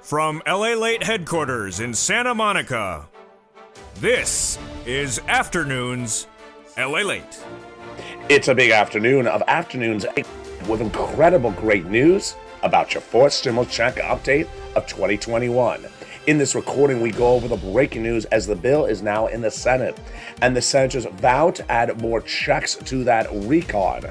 From Lalate headquarters in Santa Monica, this is Afternoons Lalate. It's a big afternoon of Afternoons with incredible great news about your fourth stimulus check update of 2021. In this recording, we go over the breaking news as the bill is now in the Senate, and the senators vow to add more checks to that recon.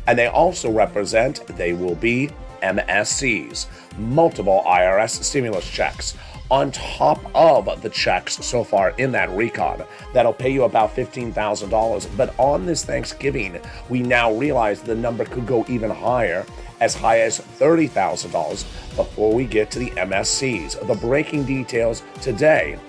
And they also represent, they will be MSCs, multiple IRS stimulus checks, on top of the checks so far in that recon that'll pay you about $15,000. But on this Thanksgiving, we now realize the number could go even higher, as high as $30,000 before we get to the MSCs. The breaking details today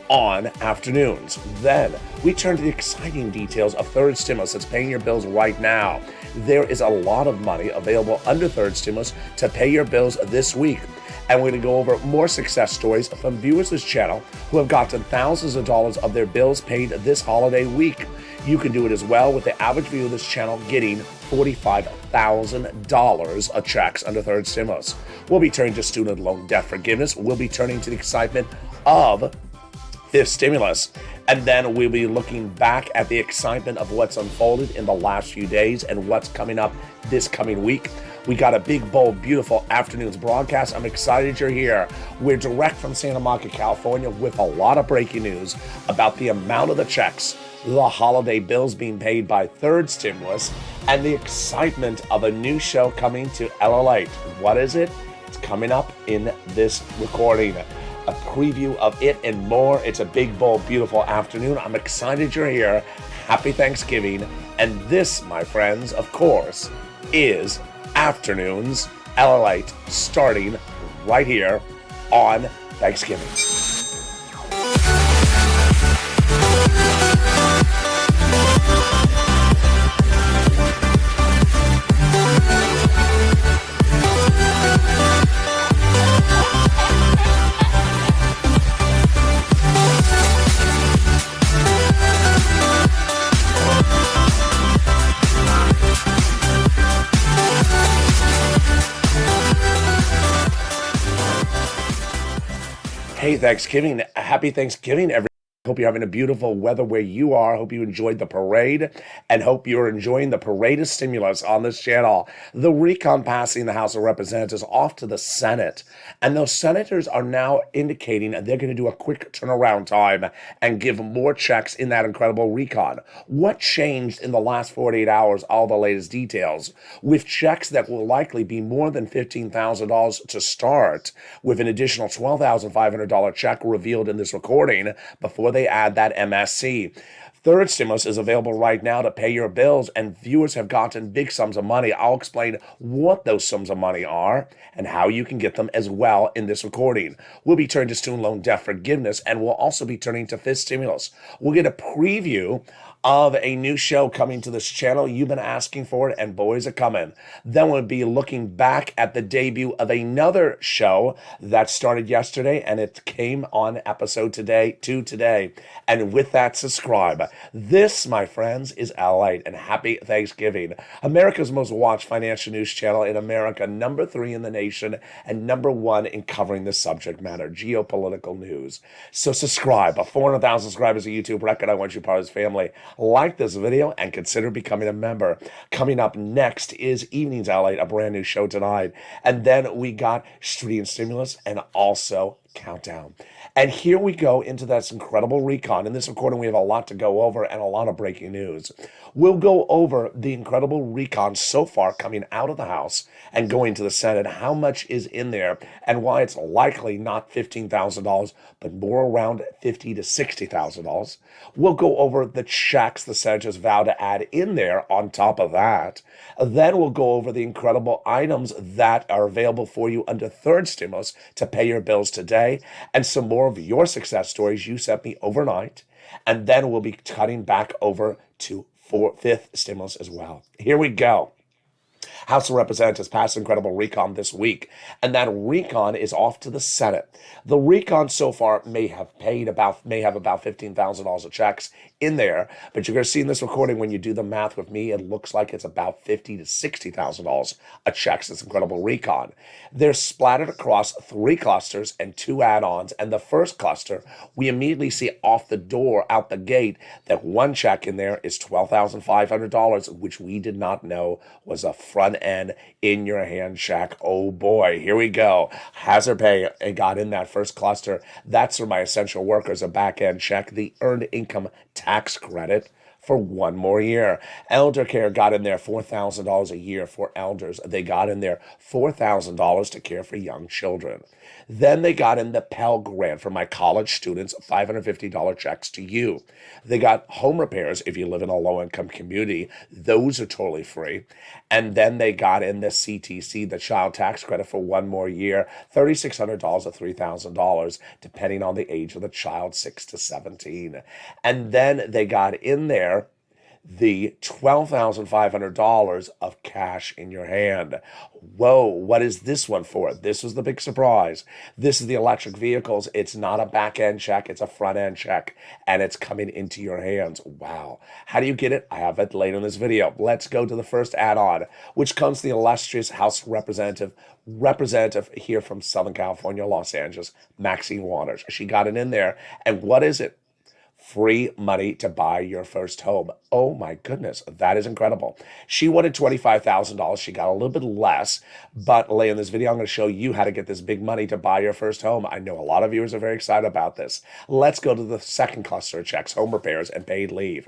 on Afternoons. Then we turn to the exciting details of third stimulus that's paying your bills right now. There is a lot of money available under third stimulus to pay your bills this week. And we're going to go over more success stories from viewers of this channel who have gotten thousands of dollars of their bills paid this holiday week. You can do it as well, with the average viewer of this channel getting $45,000 of checks under third stimulus. We'll be turning to student loan debt forgiveness. We'll be turning to the excitement of fifth stimulus. And then we'll be looking back at the excitement of what's unfolded in the last few days and what's coming up this coming week. We got a big, bold, beautiful Afternoons broadcast. I'm excited you're here. We're direct from Santa Monica, California, with a lot of breaking news about the amount of the checks, the holiday bills being paid by third stimulus, and the excitement of a new show coming to Lalate. What is it? It's coming up in this recording. A preview of it and more. It's a big, bold, beautiful afternoon. I'm excited you're here. Happy Thanksgiving. And this, my friends, of course, is Afternoons Lalate, starting right here on Thanksgiving. Hey, Thanksgiving. Happy Thanksgiving, everyone. Hope you're having a beautiful weather where you are. Hope you enjoyed the parade, and hope you're enjoying the parade of stimulus on this channel. The recon passing the House of Representatives off to the Senate, and those senators are now indicating they're going to do a quick turnaround time and give more checks in that incredible recon. What changed in the last 48 hours? All the latest details, with checks that will likely be more than $15,000 to start, with an additional $12,500 check revealed in this recording before they add that MSC. Third stimulus is available right now to pay your bills, and viewers have gotten big sums of money. I'll explain what those sums of money are and how you can get them as well in this recording. We'll be turning to student loan debt forgiveness, and we'll also be turning to fifth stimulus. We'll get a preview of a new show coming to this channel. You've been asking for it, and boys are coming. Then we'll be looking back at the debut of another show that started yesterday, and it came on episode today. And with that, subscribe. This, my friends, is Lalate, and happy Thanksgiving. America's most watched financial news channel in America, number 3 in the nation, and number 1 in covering this subject matter, geopolitical news. So subscribe. 400,000 subscribers a YouTube record. I want you part of this family. Like this video and consider becoming a member. Coming up next is Evenings Lalate, a brand new show tonight. And then we got Street and Stimulus and also Countdown. And here we go into this incredible recon. In this recording, we have a lot to go over and a lot of breaking news. We'll go over the incredible recon so far coming out of the House and going to the Senate, how much is in there, and why it's likely not $15,000, but more around $50,000 to $60,000. We'll go over the checks the senators vow to add in there on top of that. Then we'll go over the incredible items that are available for you under third stimulus to pay your bills today, and some more of your success stories you sent me overnight. And then we'll be cutting back over to fifth stimulus as well. Here we go. House of Representatives passed an incredible recon this week, and that recon is off to the Senate. The recon so far may have about $15,000 of checks in there, but you're going to see in this recording, when you do the math with me, it looks like it's about $50,000 to $60,000 a check. So it's incredible recon. They're splattered across 3 clusters and 2 add-ons. And the first cluster, we immediately see off the door, out the gate, that one check in there is $12,500, which we did not know was a front end in your hand check. Oh boy, here we go. Hazard pay, it got in that first cluster. That's for my essential workers, a back end check, the earned income tax credit for 1 more year. Elder care got in there $4,000 a year for elders. They got in there $4,000 to care for young children. Then they got in the Pell Grant for my college students, $550 checks to you. They got home repairs if you live in a low-income community. Those are totally free. And then they got in the CTC, the child tax credit for 1 more year, $3,600 or $3,000, depending on the age of the child, 6 to 17. And then they got in there the $12,500 of cash in your hand. Whoa, what is this one for? This was the big surprise. This is the electric vehicles. It's not a back end check, it's a front end check, and it's coming into your hands. Wow. How do you get it? I have it later in this video. Let's go to the first add-on, which comes to the illustrious House representative here from Southern California, Los Angeles, Maxine Waters. She got it in there. And what is it? Free money to buy your first home. Oh my goodness, that is incredible. She wanted $25,000. She got a little bit less, but later in this video, I'm going to show you how to get this big money to buy your first home. I know a lot of viewers are very excited about this. Let's go to the second cluster of checks, home repairs and paid leave.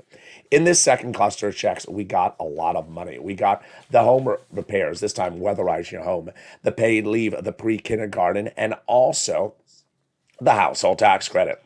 In this second cluster of checks, we got a lot of money. We got the home repairs, this time weatherize your home, the paid leave, the pre-kindergarten, and also the household tax credit.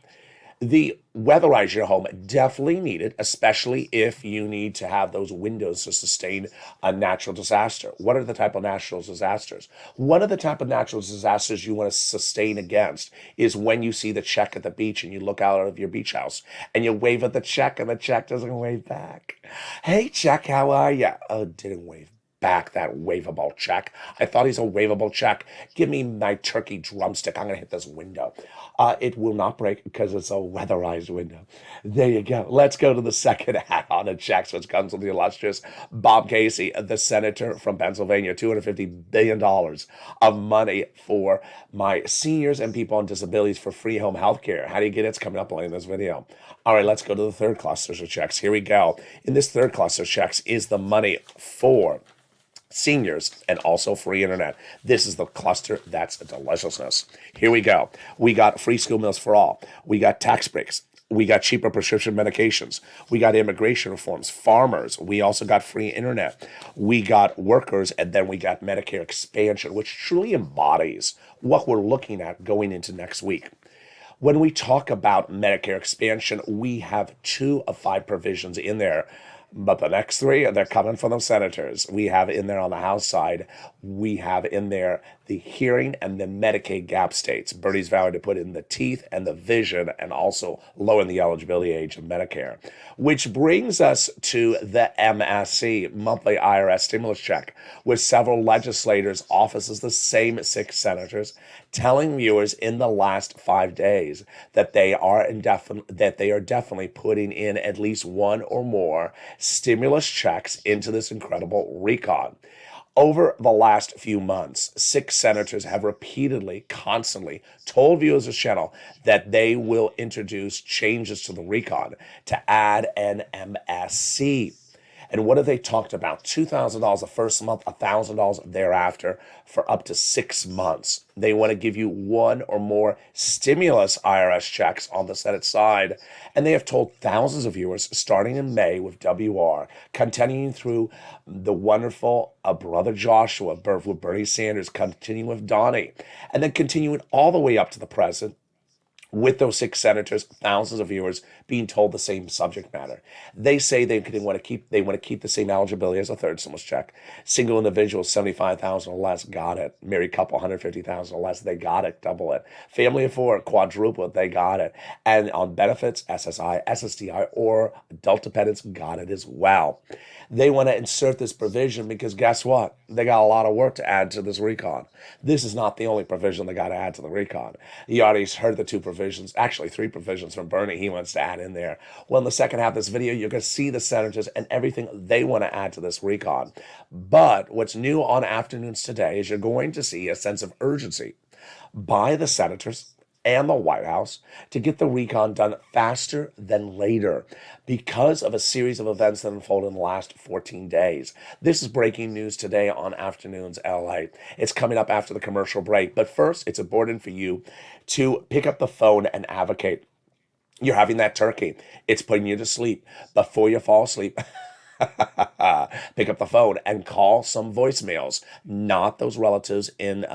The weatherize your home definitely needed, especially if you need to have those windows to sustain a natural disaster. What are the type of natural disasters? One of the type of natural disasters you want to sustain against is when you see the check at the beach and you look out of your beach house and you wave at the check and the check doesn't wave back. Hey, check, how are you? Oh, didn't wave back, that waveable check. I thought he's a waveable check. Give me my turkey drumstick. I'm going to hit this window. It will not break because it's a weatherized window. There you go. Let's go to the second add-on of checks, which comes with the illustrious Bob Casey, the senator from Pennsylvania, $250 billion of money for my seniors and people on disabilities for free home health care. How do you get it? It's coming up later in this video. All right, let's go to the third cluster of checks. Here we go. In this third cluster of checks is the money for seniors and also free internet. This is the cluster that's a deliciousness. Here we go. We got free school meals for all. We got tax breaks. We got cheaper prescription medications. We got immigration reforms, farmers. We also got free internet. We got workers, and then we got Medicare expansion, which truly embodies what we're looking at going into next week. When we talk about Medicare expansion, we have 2 of 5 provisions in there. But the next 3, they're coming from the senators. We have in there on the House side, we have in there the hearing and the Medicaid gap states. Bernie's vowing to put in the teeth and the vision and also lowering the eligibility age of Medicare. Which brings us to the MSC, monthly IRS stimulus check, with several legislators, offices, the same 6 senators, telling viewers in the last 5 days that they are definitely putting in at least 1 or more stimulus checks into this incredible recon. Over the last few months, 6 senators have repeatedly, constantly told viewers of this channel that they will introduce changes to the recon to add an MSC. And what have they talked about? $2,000 the first month, $1,000 thereafter for up to 6 months. They want to give you 1 or more stimulus IRS checks on the Senate side. And they have told thousands of viewers, starting in May with WR, continuing through the wonderful Brother Joshua, with Bernie Sanders, continuing with Donnie, and then continuing all the way up to the present, with those 6 senators, thousands of viewers being told the same subject matter. They say they want to keep the same eligibility as a third stimulus check. Single individuals, $75,000 or less, got it. Married couple, $150,000 or less, they got it. Double it. Family of 4, quadruple it, they got it. And on benefits, SSI, SSDI, or adult dependents, got it as well. They want to insert this provision because guess what? they got a lot of work to add to this recon. This is not the only provision they got to add to the recon. You already heard the two provisions, actually three provisions from Bernie he wants to add in there. Well, in the second half of this video, you're going to see the senators and everything they want to add to this recon. But what's new on afternoons today is you're going to see a sense of urgency by the senators and the White House to get the recon done faster than later because of a series of events that unfolded in the last 14 days. This is breaking news today on Afternoons LA. It's coming up after the commercial break. But first, it's important for you to pick up the phone and advocate. You're having that turkey. It's putting you to sleep. Before you fall asleep, pick up the phone and call some voicemails, not those relatives in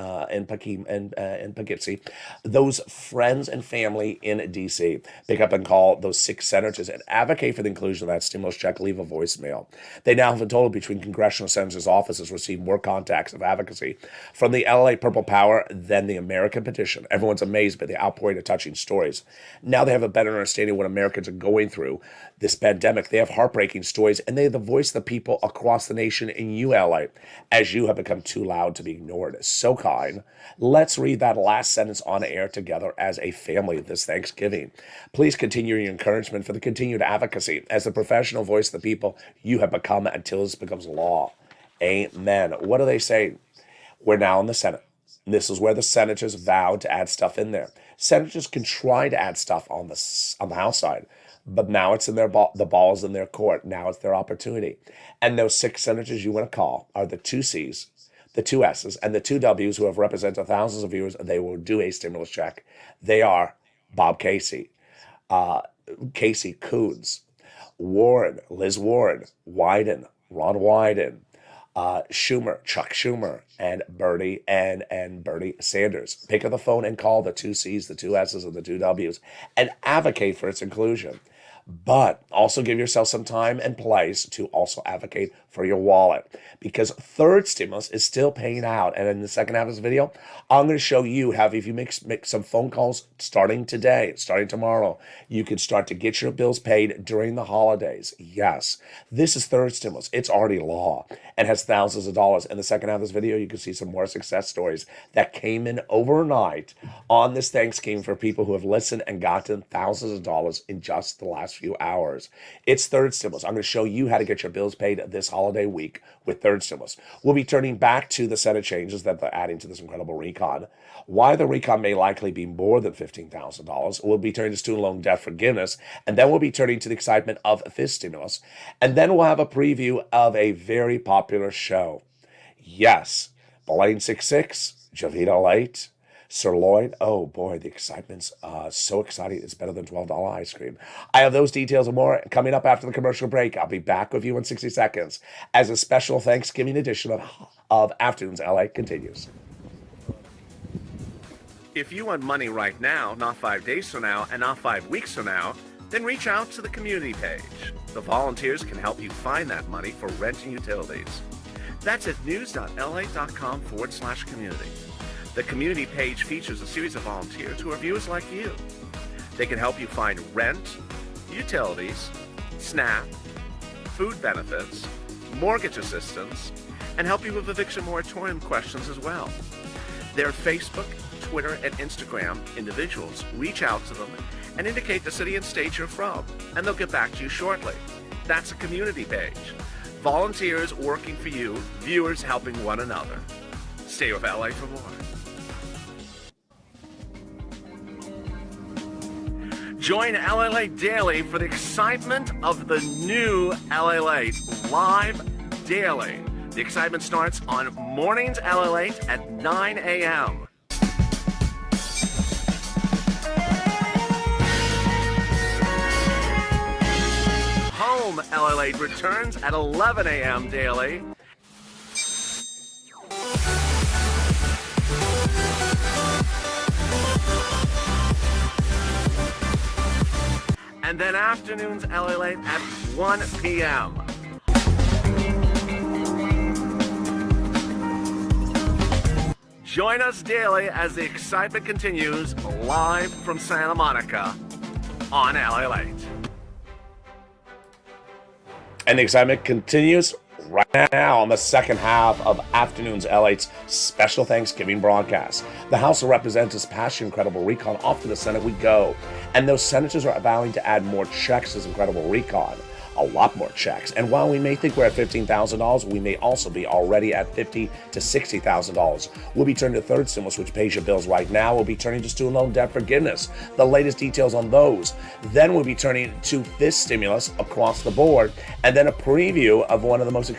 Poughkeepsie, those friends and family in DC. Pick up and call those 6 senators and advocate for the inclusion of that stimulus check. Leave a voicemail. They now have a total between congressional senators' offices received more contacts of advocacy from the LA Purple Power than the American Petition. Everyone's amazed by the outpouring of touching stories. Now they have a better understanding of what Americans are going through this pandemic. They have heartbreaking stories, and they have the voice of the people across the nation in you, LA, as you have become too loud to be ignored. So kind. Let's read that last sentence on air together as a family this Thanksgiving. Please continue your encouragement for the continued advocacy as the professional voice of the people you have become until this becomes law. Amen. What do they say? We're now in the Senate. This is where the senators vowed to add stuff in there. Senators can try to add stuff on the House side, but now it's in their the ball's in their court. Now it's their opportunity. And those 6 senators you want to call are the 2 C's, the 2 S's, and the 2 W's who have represented thousands of viewers. They will do a stimulus check. They are Bob Casey, Casey Coons, Warren, Liz Warren, Wyden, Ron Wyden, Schumer, Chuck Schumer, and Bernie and Bernie Sanders. Pick up the phone and call the 2 C's, the 2 S's, and the 2 W's and advocate for its inclusion. But also give yourself some time and place to also advocate for your wallet, because third stimulus is still paying out. And in the second half of this video, I'm going to show you how if you make some phone calls starting today, starting tomorrow, you can start to get your bills paid during the holidays. Yes, this is third stimulus. It's already law and has thousands of dollars. In the second half of this video, you can see some more success stories that came in overnight on this Thanksgiving for people who have listened and gotten thousands of dollars in just the last few hours. It's third stimulus. I'm going to show you how to get your bills paid this holiday week with third stimulus. We'll be turning back to the Senate changes that they're adding to this incredible recon. Why the recon may likely be more than $15,000. We'll be turning to student loan debt forgiveness, and then we'll be turning to the excitement of fifth stimulus, and then we'll have a preview of a very popular show. Yes, Blaine 66, Javita Late, sirloin. Oh boy, the excitement's so exciting. It's better than $12 ice cream. I have those details and more coming up after the commercial break. I'll be back with you in 60 seconds as a special Thanksgiving edition of Afternoons LA continues. If you want money right now, not 5 days from now, and not 5 weeks from now, then reach out to the community page. The volunteers can help you find that money for rent and utilities. That's at news.la.com/community. The community page features a series of volunteers who are viewers like you. They can help you find rent, utilities, SNAP, food benefits, mortgage assistance, and help you with eviction moratorium questions as well. Their Facebook, Twitter, and Instagram individuals reach out to them and indicate the city and state you're from, and they'll get back to you shortly. That's a community page. Volunteers working for you, viewers helping one another. Stay with LA for more. Join LA Late Daily for the excitement of the new LA Late live daily. The excitement starts on mornings LA Late at 9 a.m. Home LA Late returns at 11 a.m. daily. And then Afternoons LA Late at 1 p.m. Join us daily as the excitement continues live from Santa Monica on LA Late. And the excitement continues right now on the second half of Afternoons L8's special Thanksgiving broadcast. The House of Representatives passed your incredible recon. Off to the Senate we go. And those senators are vowing to add more checks to this incredible recon. A lot more checks. And while we may think we're at $15,000, we may also be already at $50,000 to $60,000. We'll be turning to third stimulus, which pays your bills right now. We'll be turning to student loan debt forgiveness. The latest details on those. Then we'll be turning to this stimulus across the board, and then a preview of one of the most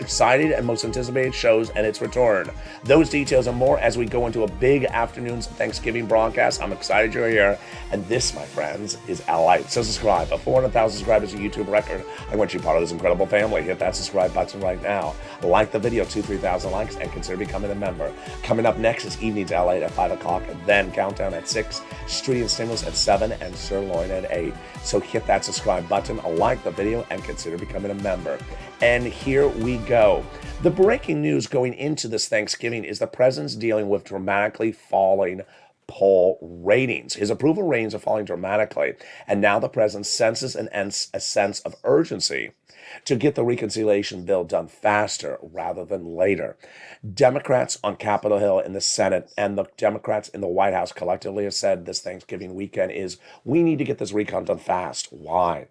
excited and most anticipated shows and its return. Those details and more as we go into a big afternoon's Thanksgiving broadcast. I'm excited you're here, and this, my friends, is Lalate. So subscribe. A 400,000 subscribers is a YouTube record. I want you part of this incredible family. Hit that subscribe button right now. Like the video, 2,000-3,000 likes, and consider becoming a member. Coming up next is Evenings Lalate at 5 o'clock, and then Countdown at 6, Street and Stimulus at 7, and Sirloin at 8. So hit that subscribe button, like the video, and consider becoming a member. And here we go. The breaking news going into this Thanksgiving is the president's dealing with dramatically falling poll ratings. His approval ratings are falling dramatically, and now the president senses a sense of urgency to get the reconciliation bill done faster rather than later. Democrats on Capitol Hill in the Senate and the Democrats in the White House collectively have said this Thanksgiving weekend is, we need to get this recon done fast. Why?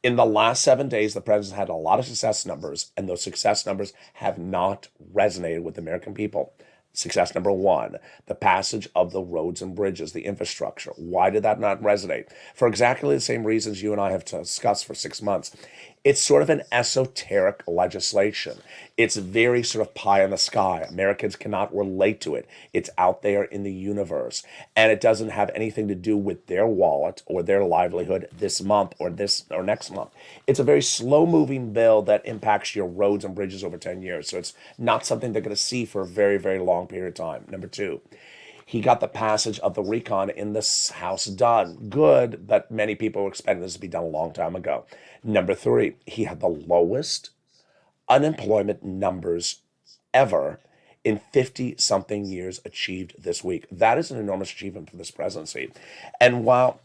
In the last 7 days, the president had a lot of success numbers, and those success numbers have not resonated with the American people. Success number one, the passage of the roads and bridges, the infrastructure. Why did that not resonate? For exactly the same reasons you and I have discussed for 6 months. It's sort of an esoteric legislation. It's very sort of pie in the sky. Americans cannot relate to it. It's out there in the universe. And it doesn't have anything to do with their wallet or their livelihood this month or next month. It's a very slow-moving bill that impacts your roads and bridges over 10 years. So it's not something they're going to see for a very, very long period of time. Number two, he got the passage of the recon in this House done. Good, but many people were expecting this to be done a long time ago. Number three, he had the lowest unemployment numbers ever in 50-something years achieved this week. That is an enormous achievement for this presidency. And while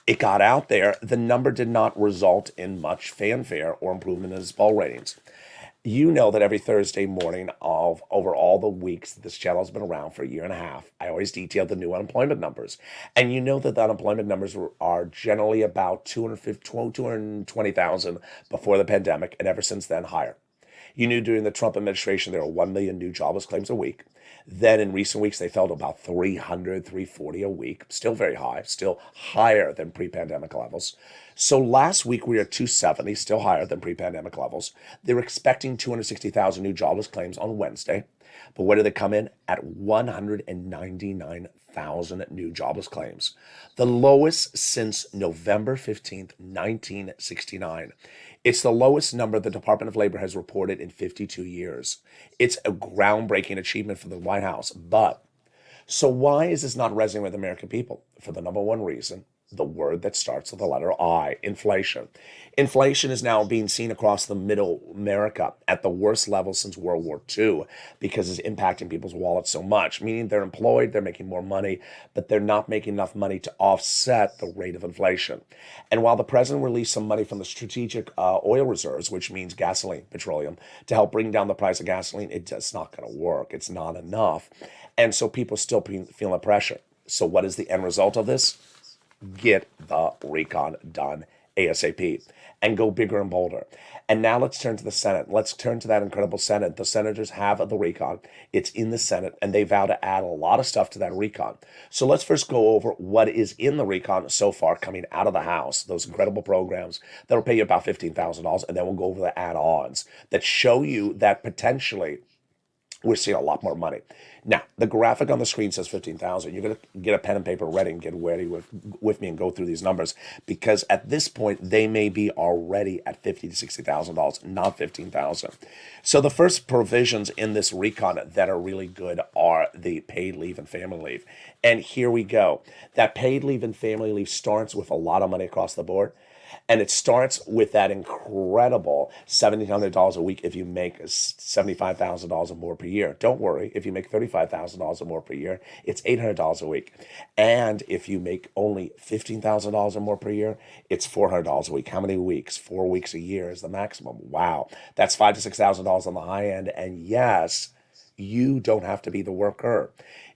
it got out there, the number did not result in much fanfare or improvement in his poll ratings. You know that every Thursday morning of over all the weeks that this channel has been around for a year and a half, I always detail the new unemployment numbers. And you know that the unemployment numbers are generally about 220,000 before the pandemic, and ever since then higher. You knew during the Trump administration there were 1 million new jobless claims a week. Then in recent weeks, they fell to about 300, 340 a week. Still very high, still higher than pre-pandemic levels. So last week, we were at 270, still higher than pre-pandemic levels. They were expecting 260,000 new jobless claims on Wednesday. But where did they come in? At 199,000 new jobless claims. The lowest since November 15th, 1969. It's the lowest number the Department of Labor has reported in 52 years. It's a groundbreaking achievement for the White House. But, so why is this not resonating with American people? For the number one reason, the word that starts with the letter I, inflation. Inflation is now being seen across the middle America at the worst level since World War II because it's impacting people's wallets so much, meaning they're employed, they're making more money, but they're not making enough money to offset the rate of inflation. And while the president released some money from the strategic oil reserves, which means gasoline, petroleum, to help bring down the price of gasoline, it's not going to work. It's not enough. And so people still feel the pressure. So what is the end result of this? Get the recon done ASAP and go bigger and bolder. And now let's turn to the Senate. Let's turn to that incredible Senate. The senators have the recon. It's in the Senate, and they vow to add a lot of stuff to that recon. So let's first go over what is in the recon so far coming out of the House, those incredible programs that'll pay you about $15,000, and then we'll go over the add-ons that show you that potentially we're seeing a lot more money. Now, the graphic on the screen says 15,000. You're going to get a pen and paper ready and get ready with me and go through these numbers, because at this point, they may be already at $50,000 to $60,000, not 15,000. So the first provisions in this recon that are really good are the paid leave and family leave. And here we go. That paid leave and family leave starts with a lot of money across the board. And it starts with that incredible $1,700 a week if you make $75,000 or more per year. Don't worry, if you make $35,000 or more per year, it's $800 a week. And if you make only $15,000 or more per year, it's $400 a week. How many weeks? 4 weeks a year is the maximum. Wow. That's $5,000 to $6,000 on the high end. And yes, you don't have to be the worker.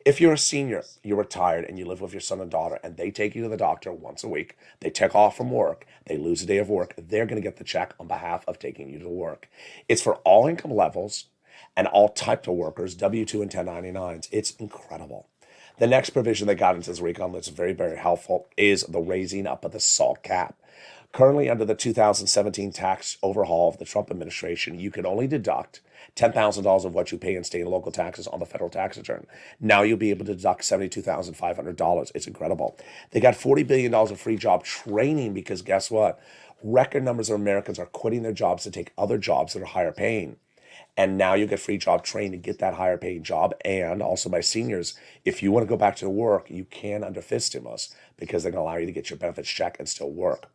If you're a senior, you're retired, and you live with your son and daughter, and they take you to the doctor once a week, they take off from work, they lose a day of work, they're going to get the check on behalf of taking you to work. It's for all income levels and all types of workers, W-2 and 1099s. It's incredible. The next provision they got into this recon that's very, very helpful is the raising up of the SALT cap. Currently, under the 2017 tax overhaul of the Trump administration, you can only deduct $10,000 of what you pay in state and local taxes on the federal tax return. Now you'll be able to deduct $72,500. It's incredible. They got $40 billion of free job training because guess what? Record numbers of Americans are quitting their jobs to take other jobs that are higher paying. And now you get free job training to get that higher paying job. And also by seniors, if you want to go back to work, you can under FIS stimulus because they're going to allow you to get your benefits check and still work.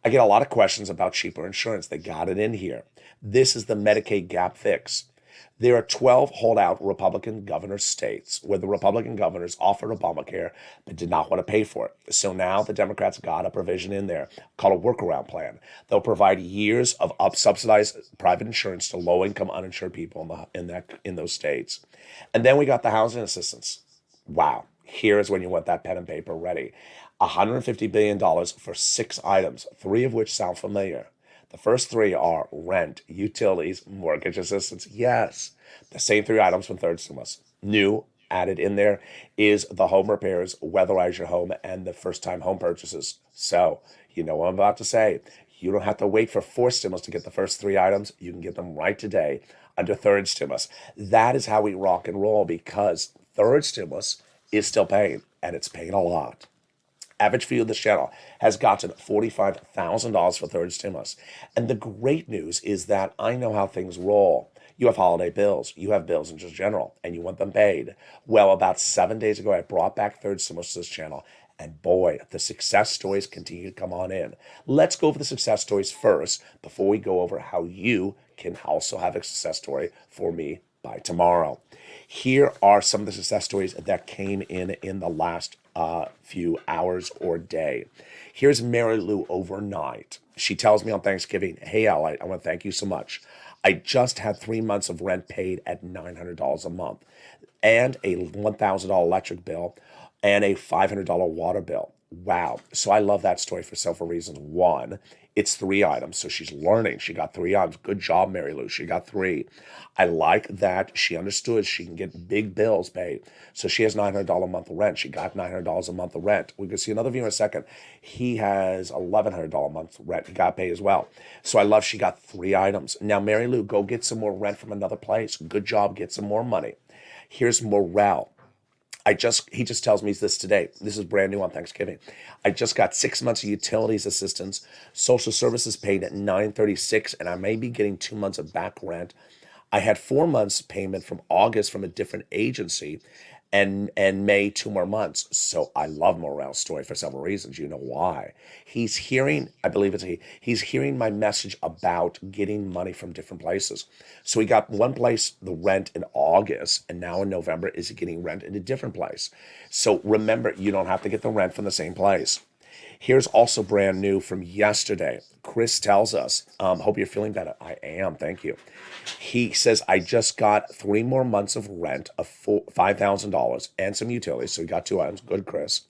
I get a lot of questions about cheaper insurance. They got it in here. This is the Medicaid gap fix. There are 12 holdout Republican governor states where the Republican governors offered Obamacare but did not want to pay for it. So now the Democrats got a provision in there called a workaround plan. They'll provide years of subsidized private insurance to low-income uninsured people in those states. And then we got the housing assistance. Wow. Here is when you want that pen and paper ready. $150 billion for 6 items, 3 of which sound familiar. The first 3 are rent, utilities, mortgage assistance. Yes, the same 3 items from third stimulus. New, added in there, is the home repairs, weatherize your home, and the first-time home purchases. So, you know what I'm about to say. You don't have to wait for 4th stimulus to get the first 3 items. You can get them right today under third stimulus. That is how we rock and roll because third stimulus is still paying, and it's paying a lot. Average view of this channel has gotten $45,000 for third stimulus. And the great news is that I know how things roll. You have holiday bills. You have bills in just general, and you want them paid. Well, about 7 days ago, I brought back third stimulus to this channel. And boy, the success stories continue to come on in. Let's go over the success stories first before we go over how you can also have a success story for me by tomorrow. Here are some of the success stories that came in the last few hours or day. Here's Mary Lou overnight. She tells me on Thanksgiving, hey, Lalate, I want to thank you so much. I just had 3 months of rent paid at $900 a month and a $1,000 electric bill and a $500 water bill. Wow. So I love that story for several reasons. One, it's 3 items. So she's learning. She got 3 items. Good job, Mary Lou. She got 3. I like that she understood she can get big bills paid. So she has $900 a month of rent. She got $900 a month of rent. We can see another viewer in a second. He has $1,100 a month rent. He got paid as well. So I love she got 3 items. Now, Mary Lou, go get some more rent from another place. Good job. Get some more money. Here's morale. He just tells me this today. This is brand new on Thanksgiving. I just got 6 months of utilities assistance. Social services paid at $936, and I may be getting 2 months of back rent. I had 4 months payment from August from a different agency, and May 2 more months. So I love Morale's story for several reasons. You know why? He's hearing, I believe it's he's hearing my message about getting money from different places. So he got one place, the rent in August, and now in November is he getting rent in a different place. So remember, you don't have to get the rent from the same place. Here's also brand new from yesterday. Chris tells us, hope you're feeling better. I am, thank you. He says, I just got 3 more months of rent of $5,000 and some utilities. So he got 2 items. Good, Chris.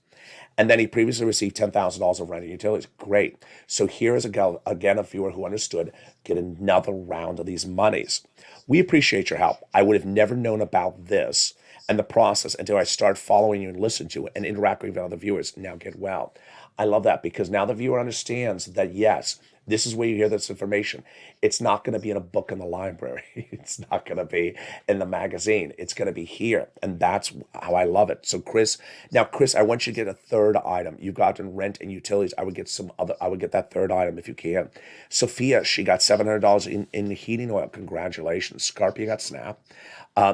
And then he previously received $10,000 of rent and utilities. Great. So here is, again, a viewer who understood, get another round of these monies. We appreciate your help. I would have never known about this and the process until I start following you and listen to it and interacting with other viewers. Now get well. I love that because now the viewer understands that, yes, this is where you hear this information. It's not going to be in a book in the library. It's not going to be in the magazine. It's going to be here. And that's how I love it. So Chris, I want you to get a 3rd item. You've gotten rent and utilities. I would get that 3rd item if you can. Sophia, she got $700 in heating oil. Congratulations. Scarpia got SNAP.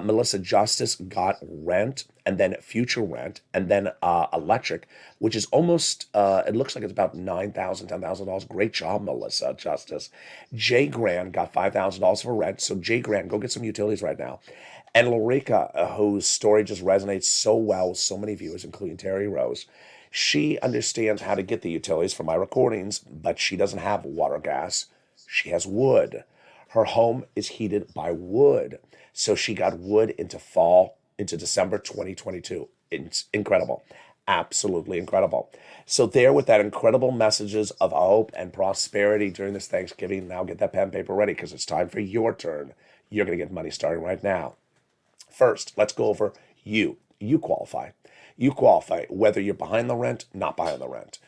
Melissa Justice got rent and then future rent, and then electric, which is almost, it looks like it's about $9,000, $10,000. Great job, Melissa Justice. Jay Grand got $5,000 for rent. So Jay Grand, go get some utilities right now. And Lorica, whose story just resonates so well with so many viewers, including Terry Rose, she understands how to get the utilities for my recordings, but she doesn't have water, gas. She has wood. Her home is heated by wood. So she got wood into December 2022. It's incredible. Absolutely incredible. So there with that incredible messages of hope and prosperity during this Thanksgiving, now get that pen and paper ready because it's time for your turn. You're going to get money starting right now. First, let's go over you. You qualify. You qualify whether you're behind the rent, not behind the rent.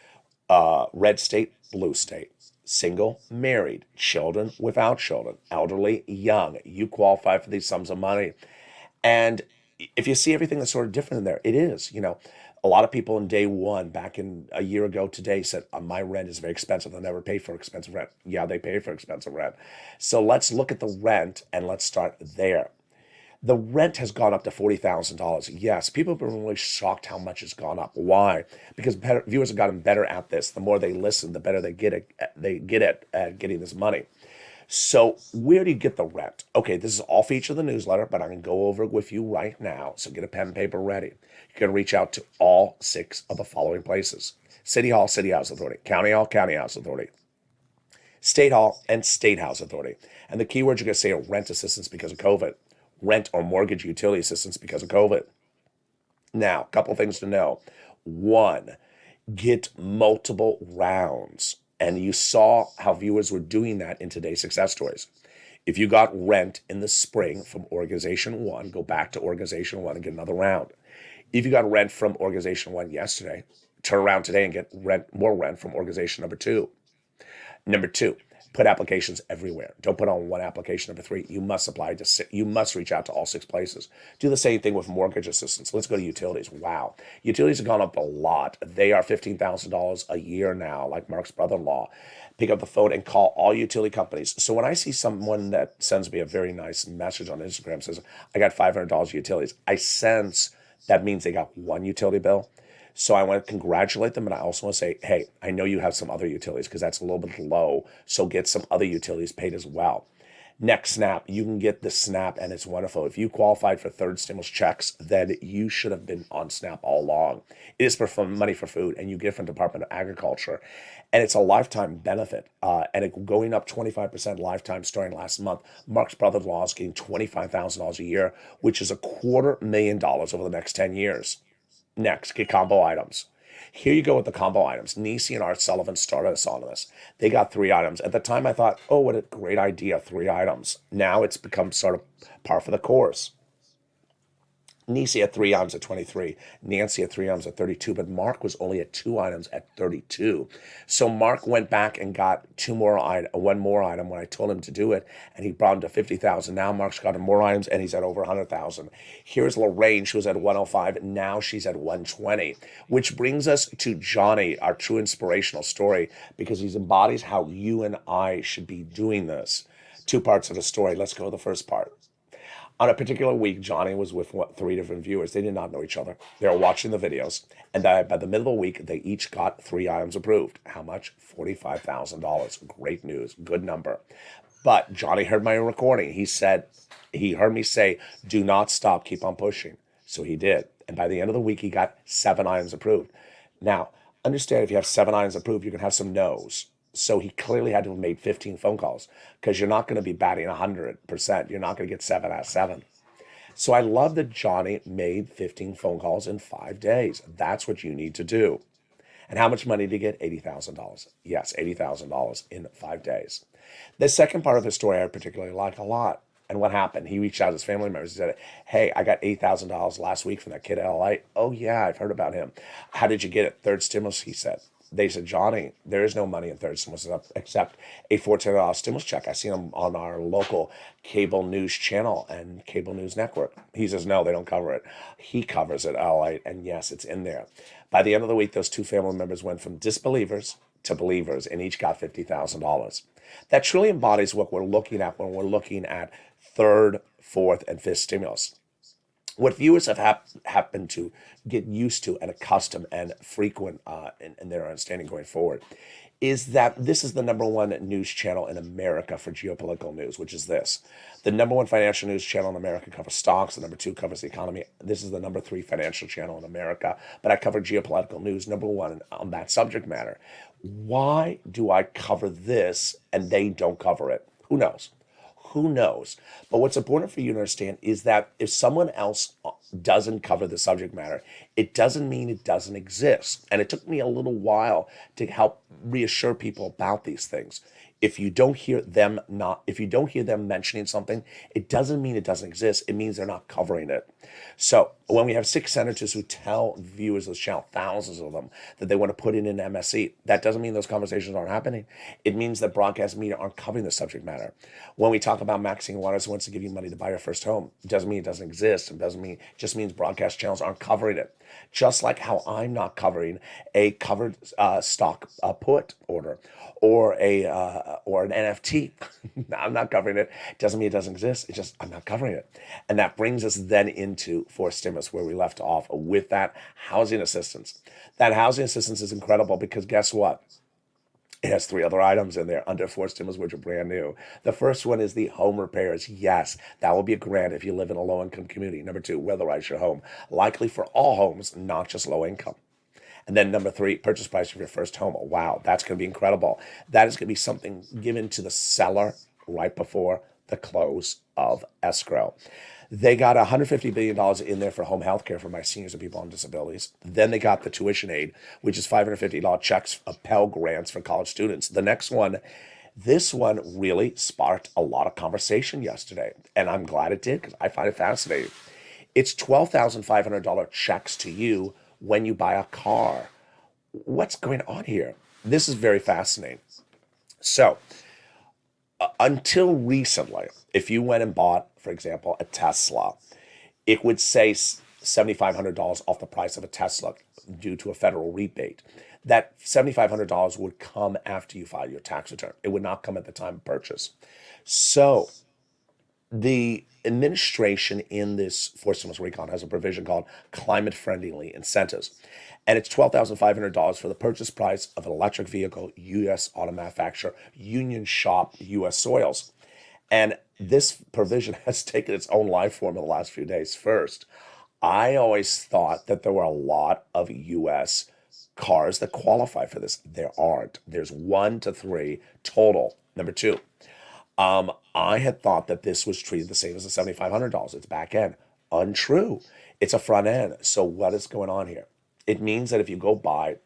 Red state, blue state. Single, married, children, without children, elderly, young. You qualify for these sums of money. And if you see everything that's sort of different in there, it is. A lot of people in day one, back in a year ago today, said, my rent is very expensive. They'll never pay for expensive rent. Yeah, they pay for expensive rent. So let's look at the rent and let's start there. The rent has gone up to $40,000. Yes, people have been really shocked how much it's gone up. Why? Because viewers have gotten better at this. The more they listen, the better they get at getting this money. So where do you get the rent? Okay, this is all featured in the newsletter, but I can go over it with you right now. So get a pen and paper ready. You can reach out to all 6 of the following places: City Hall, City House Authority; County Hall, County House Authority; State Hall, and State House Authority. And the keywords you're going to say are rent assistance because of COVID, rent or mortgage utility assistance because of COVID. Now, a couple things to know. 1, get multiple rounds. And you saw how viewers were doing that in today's success stories. If you got rent in the spring from Organization 1, go back to Organization 1 and get another round. If you got rent from Organization 1 yesterday, turn around today and get more rent from Organization number 2. Number 2, put applications everywhere. Don't put on one application. Number 3, you must apply to. You must reach out to all 6 places. Do the same thing with mortgage assistance. Let's go to utilities. Wow, utilities have gone up a lot. They are $15,000 a year now, like Mark's brother-in-law. Pick up the phone and call all utility companies. So when I see someone that sends me a very nice message on Instagram, says, I got $500 utilities, I sense that means they got one utility bill. So I want to congratulate them, and I also want to say, hey, I know you have some other utilities because that's a little bit low, so get some other utilities paid as well. Next, SNAP. You can get the SNAP, and it's wonderful. If you qualified for third stimulus checks, then you should have been on SNAP all along. It is for money for food, and you get it from Department of Agriculture, and it's a lifetime benefit, and it going up 25% lifetime starting last month. Mark's brother-in-law is getting $25,000 a year, which is $250,000 over the next 10 years. Next, get combo items. Here you go with the combo items. Nisi and Art Sullivan started us on this. They got 3 items. At the time, I thought, oh, what a great idea, 3 items. Now it's become sort of par for the course. Nisi had 3 items at 23. Nancy had 3 items at 32, but Mark was only at 2 items at 32. So Mark went back and got one more item when I told him to do it, and he brought him to 50,000. Now Mark's got more items, and he's at over 100,000. Here's Lorraine. She was at 105. Now she's at 120, which brings us to Johnny, our true inspirational story, because he embodies how you and I should be doing this. 2 parts of the story. Let's go to the first part. On a particular week, Johnny was with 3 different viewers. They did not know each other. They were watching the videos. And by the middle of the week, they each got 3 items approved. How much? $45,000. Great news. Good number. But Johnny heard my recording. He heard me say, do not stop. Keep on pushing. So he did. And by the end of the week, he got 7 items approved. Now, understand if you have 7 items approved, you can have some no's. So he clearly had to have made 15 phone calls because you're not going to be batting 100%. You're not going to get 7 out of 7. So I love that Johnny made 15 phone calls in 5 days. That's what you need to do. And how much money did he get? $80,000. Yes, $80,000 in 5 days. The second part of the story I particularly like a lot. And what happened? He reached out to his family members. He said, hey, I got $8,000 last week from that kid at Lalate. Oh, yeah, I've heard about him. How did you get it? Third stimulus, he said. They said, Johnny, there is no money in third stimulus except a $14 stimulus check. I see him on our local cable news channel and cable news network. He says, no, they don't cover it. He covers it, Lalate, and yes, it's in there. By the end of the week, those 2 family members went from disbelievers to believers, and each got $50,000. That truly embodies what we're looking at when we're looking at third, fourth, and fifth stimulus. What viewers have happened to get used to and accustomed and frequent in their understanding going forward is that this is the number one news channel in America for geopolitical news, which is this. The number one financial news channel in America covers stocks. The number two covers the economy. This is the number three financial channel in America. But I cover geopolitical news, number one on that subject matter. Why do I cover this and they don't cover it? Who knows? Who knows? But what's important for you to understand is that if someone else doesn't cover the subject matter, it doesn't mean it doesn't exist. And it took me a little while to help reassure people about these things. If you don't hear them mentioning something, it doesn't mean it doesn't exist. It means they're not covering it. So when we have 6 senators who tell viewers of this channel, thousands of them, that they want to put in an MSE, that doesn't mean those conversations aren't happening. It means that broadcast media aren't covering the subject matter. When we talk about Maxine Waters who wants to give you money to buy your first home, it doesn't mean it doesn't exist. It just means broadcast channels aren't covering it. Just like how I'm not covering a covered stock put order or an NFT. I'm not covering it. Doesn't mean it doesn't exist. It's just I'm not covering it. And that brings us then into forced stimulus, where we left off with that housing assistance. That housing assistance is incredible because guess what? It has 3 other items in there under forced stimulus, which are brand new. The first one is the home repairs. Yes, that will be a grant if you live in a low-income community. Number 2, weatherize your home. Likely for all homes, not just low income. And then number 3, purchase price of your first home. Wow, that's going to be incredible. That is going to be something given to the seller right before the close of escrow. They got $150 billion in there for home health care for my seniors and people on disabilities. Then they got the tuition aid, which is $550 checks of Pell Grants for college students. The next one, this one really sparked a lot of conversation yesterday, and I'm glad it did because I find it fascinating. It's $12,500 checks to you when you buy a car. What's going on here? This is very fascinating. So, until recently, if you went and bought, for example, a Tesla, it would say $7,500 off the price of a Tesla due to a federal rebate. That $7,500 would come after you file your tax return. It would not come at the time of purchase. So the administration in this forced stimulus recon has a provision called climate-friendly incentives. And it's $12,500 for the purchase price of an electric vehicle, U.S. auto manufacturer, union shop, U.S. soils. And this provision has taken its own life form in the last few days. First, I always thought that there were a lot of U.S. cars that qualify for this. There aren't. There's 1 to 3 total. Number 2, I had thought that this was treated the same as the $7,500. It's back end. Untrue. It's a front end. So what is going on here? It means that if you go buy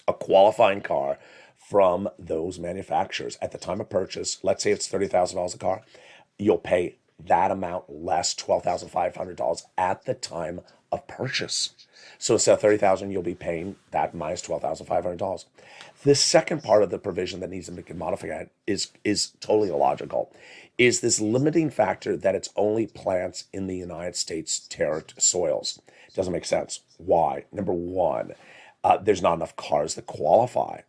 a qualifying car from those manufacturers at the time of purchase, let's say it's $30,000 a car, you'll pay that amount less, $12,500 at the time of purchase. So instead of $30,000, you'll be paying that minus $12,500. The second part of the provision that needs to be modified is totally illogical. Is this limiting factor that it's only plants in the United States terraced soils? Doesn't make sense. Why? Number 1, there's not enough cars that qualify.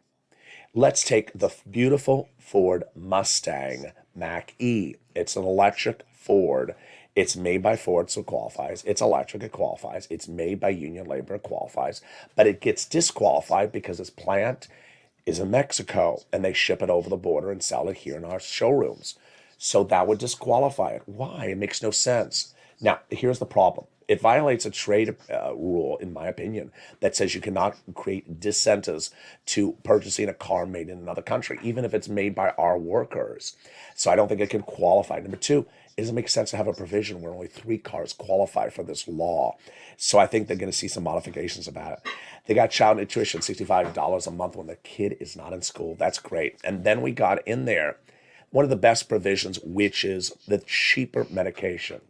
Let's take the beautiful Ford Mustang Mach-E. It's an electric Ford. It's made by Ford, so it qualifies. It's electric, it qualifies. It's made by union labor, it qualifies. But it gets disqualified because its plant is in Mexico, and they ship it over the border and sell it here in our showrooms. So that would disqualify it. Why? It makes no sense. Now, here's the problem. It violates a trade rule, in my opinion, that says you cannot create disincentives to purchasing a car made in another country, even if it's made by our workers. So I don't think it can qualify. Number 2, it doesn't make sense to have a provision where only 3 cars qualify for this law. So I think they're going to see some modifications about it. They got child nutrition, $65 a month when the kid is not in school. That's great. And then we got in there one of the best provisions, which is the cheaper medication.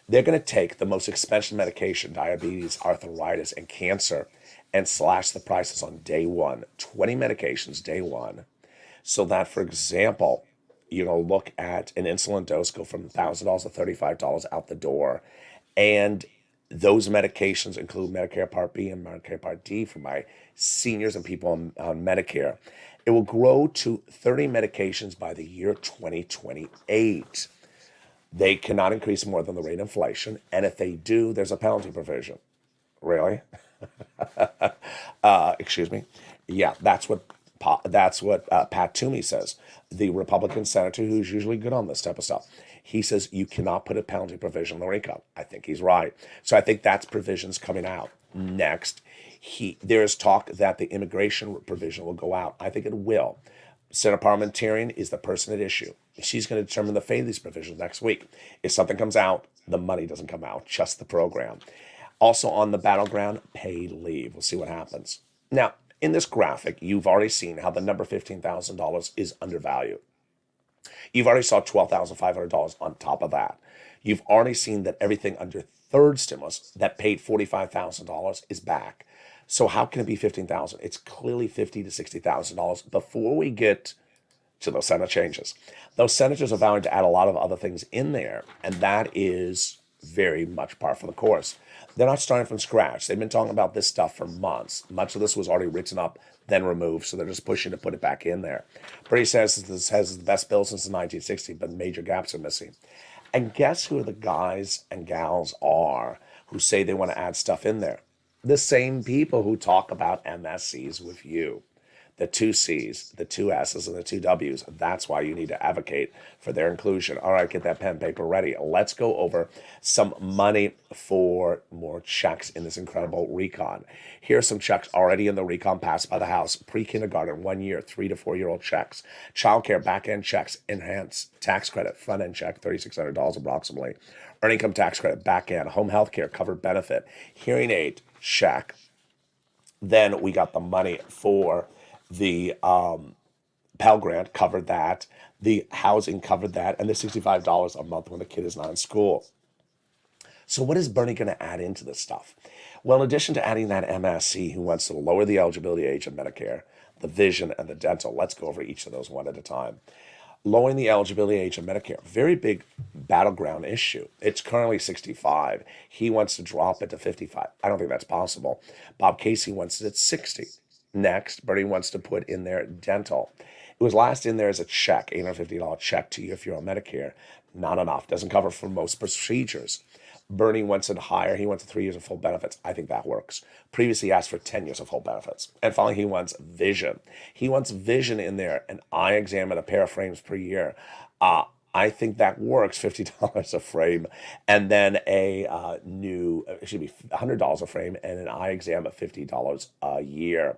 They're going to take the most expensive medication, diabetes, arthritis, and cancer, and slash the prices on day 1. 20 medications day 1. So that, for example, you're going to look at an insulin dose go from $1,000 to $35 out the door. And those medications include Medicare Part B and Medicare Part D for my seniors and people on Medicare. It will grow to 30 medications by the year 2028. They cannot increase more than the rate of inflation. And if they do, there's a penalty provision. Really? Excuse me. Yeah, that's what Pat Toomey says, the Republican senator who's usually good on this type of stuff. He says you cannot put a penalty provision on the income. I think he's right. So I think that's provisions coming out. Next, there's talk that the immigration provision will go out. I think it will. Senate parliamentarian is the person at issue. She's going to determine the fate of these provisions next week. If something comes out, the money doesn't come out, just the program. Also on the battleground, paid leave. We'll see what happens. Now, in this graphic, you've already seen how the number $15,000 is undervalued. You've already saw $12,500 on top of that. You've already seen that everything under third stimulus that paid $45,000 is back. So how can it be $15,000? It's clearly $50,000 to $60,000 before we get to those Senate changes. Those senators are vowing to add a lot of other things in there, and that is very much par for the course. They're not starting from scratch. They've been talking about this stuff for months. Much of this was already written up, then removed, so they're just pushing to put it back in there. Brady says this has the best bill since the 1960s, but major gaps are missing. And guess who the guys and gals are who say they want to add stuff in there? The same people who talk about MSCs with you. The two C's, the two S's, and the two W's. That's why you need to advocate for their inclusion. All right, get that pen and paper ready. Let's go over some money for more checks in this incredible recon. Here's some checks already in the recon passed by the House. Pre-kindergarten, 1 year, 3 to 4 year old checks. Childcare back-end checks, enhanced tax credit, front-end check, $3,600 approximately. Earned income tax credit, back-end. Home health care, covered benefit. Hearing aid, check. Then we got the money for the Pell Grant, covered that. The housing covered that. And the $65 a month when the kid is not in school. So what is Bernie going to add into this stuff? Well, in addition to adding that MSC who wants to lower the eligibility age of Medicare, the vision, and the dental, let's go over each of those one at a time. Lowering the eligibility age of Medicare, very big battleground issue. It's currently 65. He wants to drop it to 55. I don't think that's possible. Bob Casey wants it at 60. Next, Bernie wants to put in there dental. It was last in there as a check, $850 check to you if you're on Medicare. Not enough. Doesn't cover for most procedures. Bernie wants it higher. He wants 3 years of full benefits. I think that works. Previously, he asked for 10 years of full benefits. And finally, he wants vision. He wants vision in there, an eye exam and a pair of frames per year. I think that works, $50 a frame, and then it should be $100 a frame and an eye exam at $50 a year.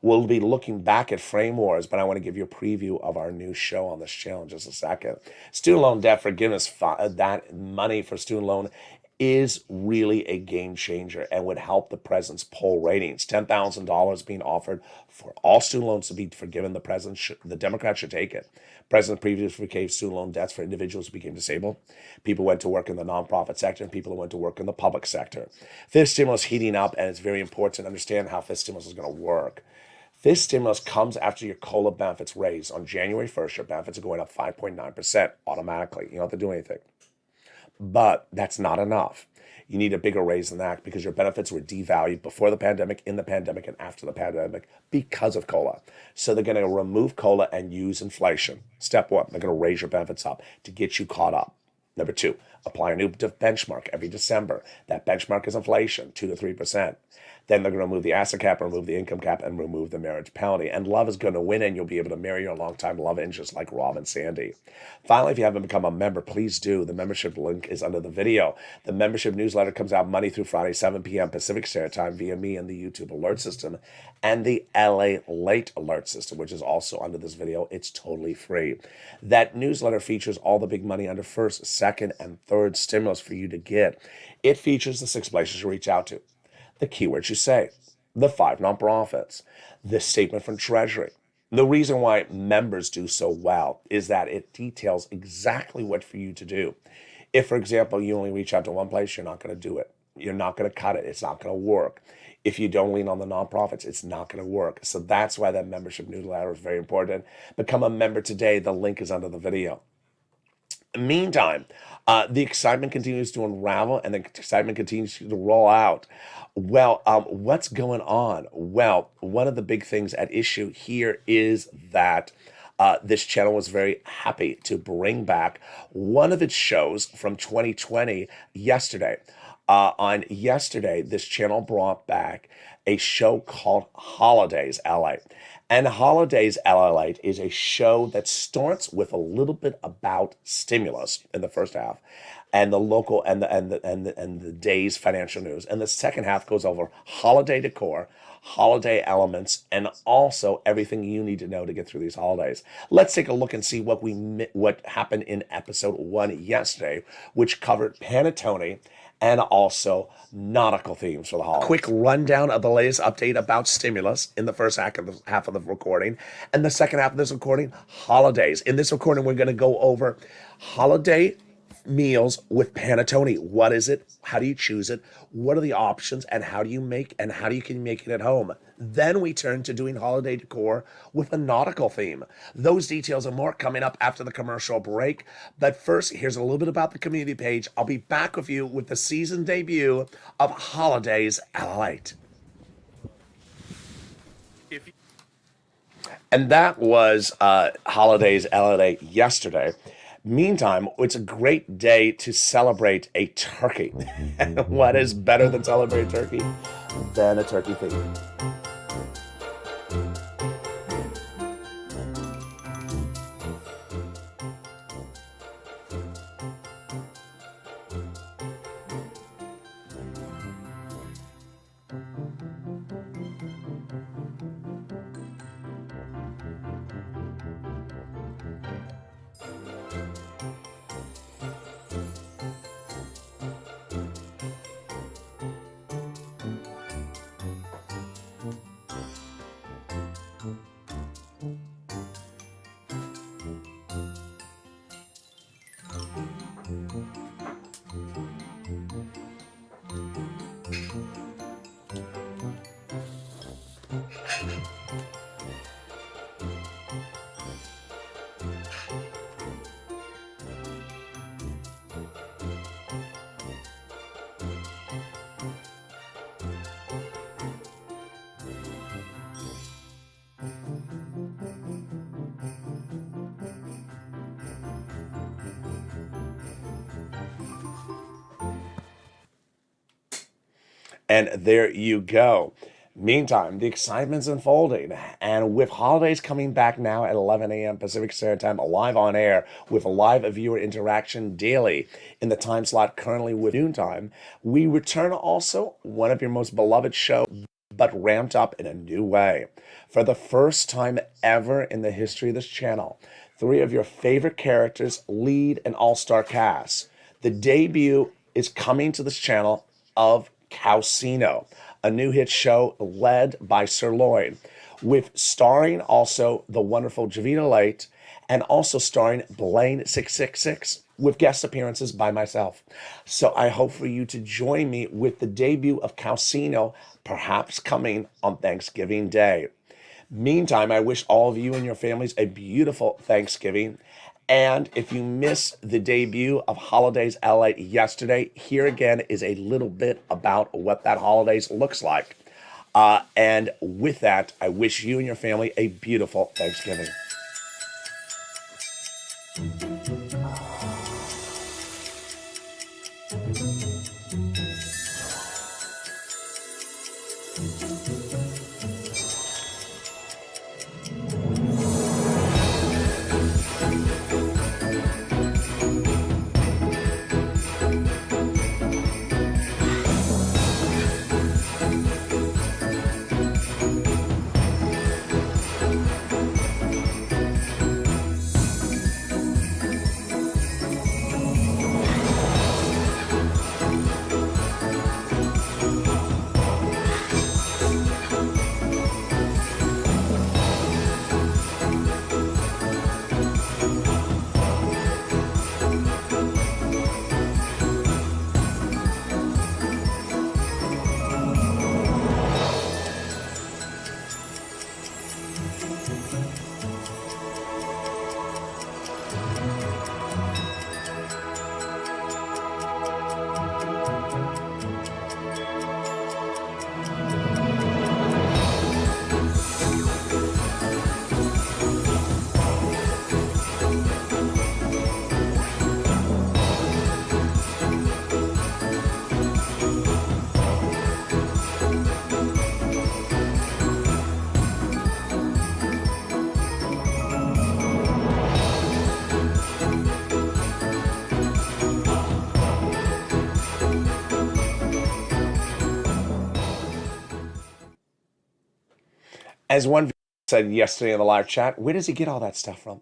We'll be looking back at Frame Wars, but I want to give you a preview of our new show on this channel in just a second. Student loan debt forgiveness, that money for student loan is really a game changer and would help the president's poll ratings. $10,000 being offered for all student loans to be forgiven. The Democrats should take it. President previously forgave student loan debts for individuals who became disabled. People went to work in the nonprofit sector and people who went to work in the public sector. Fifth stimulus heating up, and it's very important to understand how fifth stimulus is going to work. Fifth stimulus comes after your COLA benefits raise. On January 1st, your benefits are going up 5.9% automatically. You don't have to do anything. But that's not enough. You need a bigger raise than that because your benefits were devalued before the pandemic, in the pandemic, and after the pandemic because of COLA. So they're going to remove COLA and use inflation. Step one, they're going to raise your benefits up to get you caught up. Number two, apply a new benchmark every December. That benchmark is inflation, 2 to 3%. Then they're going to remove the asset cap, remove the income cap, and remove the marriage penalty. And love is going to win, and you'll be able to marry your longtime love interest like Rob and Sandy. Finally, if you haven't become a member, please do. The membership link is under the video. The membership newsletter comes out Monday through Friday, 7 p.m. Pacific Standard Time via me and the YouTube alert system and the LA Late alert system, which is also under this video. It's totally free. That newsletter features all the big money under first, second, and third stimulus for you to get. It features the 6 places you reach out to, the keywords you say, the 5 nonprofits, the statement from Treasury. The reason why members do so well is that it details exactly what for you to do. If, for example, you only reach out to one place, you're not going to do it. You're not going to cut it. It's not going to work. If you don't lean on the nonprofits, it's not going to work. So that's why that membership newsletter is very important. Become a member today. The link is under the video. Meantime, the excitement continues to unravel and the excitement continues to roll out. Well, what's going on? Well, one of the big things at issue here is that this channel was very happy to bring back one of its shows from 2020 yesterday. On yesterday, this channel brought back a show called Holidays LA. And Holidays LA is a show that starts with a little bit about stimulus in the first half, and the local and the day's financial news. And the second half goes over holiday decor, holiday elements, and also everything you need to know to get through these holidays. Let's take a look and see what happened in episode 1 yesterday, which covered panettone and also nautical themes for the holidays. Quick rundown of the latest update about stimulus in the first half of the recording, and the second half of this recording, holidays. In this recording, we're going to go over holiday meals with panettone. What is it? How do you choose it? What are the options? And how can you make it at home? Then we turn to doing holiday decor with a nautical theme. Those details and more coming up after the commercial break. But first, here's a little bit about the community page. I'll be back with you with the season debut of Holidays Lalate. And that was Holidays Lalate yesterday. Meantime, it's a great day to celebrate a turkey. And what is better than celebrate turkey than a turkey theme? And there you go. Meantime, the excitement's unfolding. And with holidays coming back now at 11 a.m. Pacific Standard Time, live on air with live viewer interaction daily in the time slot currently with noontime, we return also one of your most beloved shows, but ramped up in a new way. For the first time ever in the history of this channel, 3 of your favorite characters lead an all-star cast. The debut is coming to this channel of Casino, a new hit show led by Sir Lloyd, with starring also the wonderful Javita Late, and also starring Blaine 666, with guest appearances by myself. So I hope for you to join me with the debut of Casino, perhaps coming on Thanksgiving Day. Meantime, I wish all of you and your families a beautiful Thanksgiving. And if you missed the debut of Holidays LA yesterday, here again is a little bit about what that holidays looks like. And with that, I wish you and your family a beautiful Thanksgiving. As one viewer said yesterday in the live chat, where does he get all that stuff from?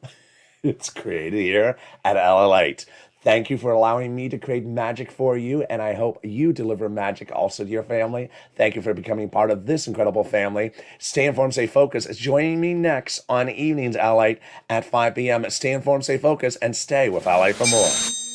It's created here at Lalate. Thank you for allowing me to create magic for you, and I hope you deliver magic also to your family. Thank you for becoming part of this incredible family. Stay informed, stay focused. Joining me next on Evenings Lalate at 5 p.m. Stay informed, stay focused, and stay with Lalate for more.